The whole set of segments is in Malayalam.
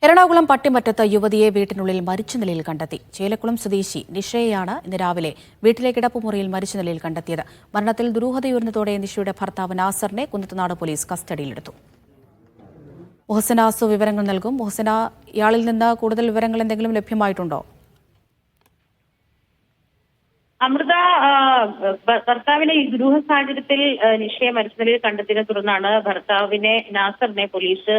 എറണാകുളം പട്ടിമറ്റത്ത് യുവതിയെ വീട്ടിനുള്ളിൽ മരിച്ച നിലയിൽ കണ്ടെത്തി. ചേലക്കുളം സ്വദേശി നിഷയെയാണ് ഇന്ന് രാവിലെ വീട്ടിലെ കിടപ്പുമുറിയിൽ മരിച്ച നിലയിൽ കണ്ടെത്തിയത്. മരണത്തിൽ ദുരൂഹതയുയർന്നതോടെ നിഷയുടെ ഭർത്താവ് നാസറിനെ കുന്നത്തുനാട് പോലീസ് കസ്റ്റഡിയിലെടുത്തു. മുഹസന ആസു വിവരങ്ങൾ നൽകും. മുഹസന, ഇയാളിൽ നിന്ന് കൂടുതൽ വിവരങ്ങൾ എന്തെങ്കിലും ലഭ്യമായിട്ടുണ്ടോ? അമൃത, ഭർത്താവിനെ ഈ ദുരൂഹ സാഹചര്യത്തിൽ നിഷയെ മരിച്ച നിലയിൽ കണ്ടെത്തിയതിനെ തുടർന്നാണ് ഭർത്താവിനെ നാസറിനെ പോലീസ്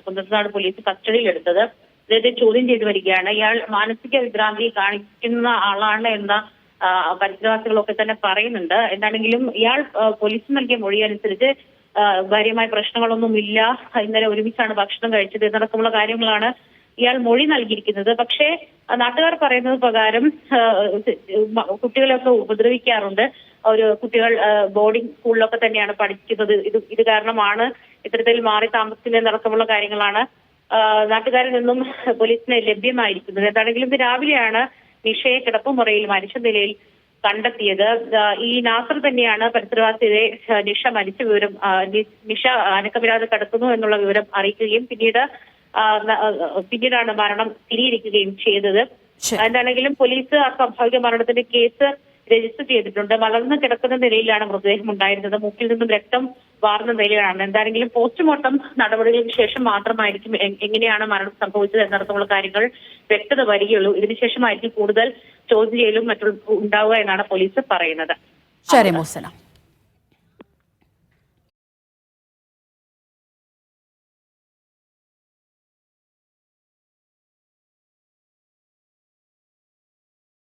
കുന്നത്തുനാട് പോലീസ് കസ്റ്റഡിയിലെടുത്തത്. അദ്ദേഹത്തെ ചോദ്യം ചെയ്തു വരികയാണ്. ഇയാൾ മാനസിക വിഭ്രാന്തി കാണിക്കുന്ന ആളാണ് എന്ന പരിസരവാസികളൊക്കെ തന്നെ പറയുന്നുണ്ട്. എന്താണെങ്കിലും ഇയാൾ പോലീസ് നൽകിയ മൊഴി അനുസരിച്ച് കാര്യമായ പ്രശ്നങ്ങളൊന്നുമില്ല, ഇന്നലെ ഒരുമിച്ചാണ് ഭക്ഷണം കഴിച്ചത് എന്നടക്കമുള്ള കാര്യങ്ങളാണ് ഇയാൾ മൊഴി നൽകിയിരിക്കുന്നത്. പക്ഷേ നാട്ടുകാർ പറയുന്നത് പ്രകാരം കുട്ടികളെയൊക്കെ ഉപദ്രവിക്കാറുണ്ട്. കുട്ടികൾ ബോർഡിംഗ് സ്കൂളിലൊക്കെ തന്നെയാണ് പഠിക്കുന്നത്. ഇത് കാരണമാണ് ഇത്തരത്തിൽ മാറി താമസിക്കുന്നതടക്കമുള്ള കാര്യങ്ങളാണ് നാട്ടുകാരിൽ നിന്നും പോലീസിന് ലഭ്യമായിരിക്കുന്നത്. എന്താണെങ്കിലും ഇത് രാവിലെയാണ് നിഷയെ കിടപ്പുമുറിയിൽ മരിച്ച നിലയിൽ കണ്ടെത്തിയത്. ഈ നാസർ തന്നെയാണ് പരിസരവാസിയെ നിഷ മരിച്ച വിവരം, നിഷ അനക്കമില്ലാതെ കിടക്കുന്നു എന്നുള്ള വിവരം അറിയിക്കുകയും പിന്നീടാണ് മരണം സ്ഥിരീകരിക്കുകയും ചെയ്തത്. എന്താണെങ്കിലും പോലീസ് അസ്വാഭാവിക മരണത്തിന്റെ കേസ് രജിസ്റ്റർ ചെയ്തിട്ടുണ്ട്. വളർന്നു കിടക്കുന്ന നിലയിലാണ് മൃതദേഹം ഉണ്ടായിരുന്നത്. മൂക്കിൽ നിന്നും രക്തം വാർന്ന നിലയിലാണ്. എന്താണെങ്കിലും പോസ്റ്റ്മോർട്ടം നടപടികൾക്ക് ശേഷം മാത്രമായിരിക്കും എങ്ങനെയാണ് മരണം സംഭവിച്ചത് എന്നടക്കമുള്ള കാര്യങ്ങൾ വ്യക്തത വരികയുള്ളൂ. ഇതിനുശേഷമായിരിക്കും കൂടുതൽ ചോദ്യം ചെയ്യലും മറ്റും ഉണ്ടാവുക എന്നാണ് പോലീസ് പറയുന്നത്. ശരി മുഹസന.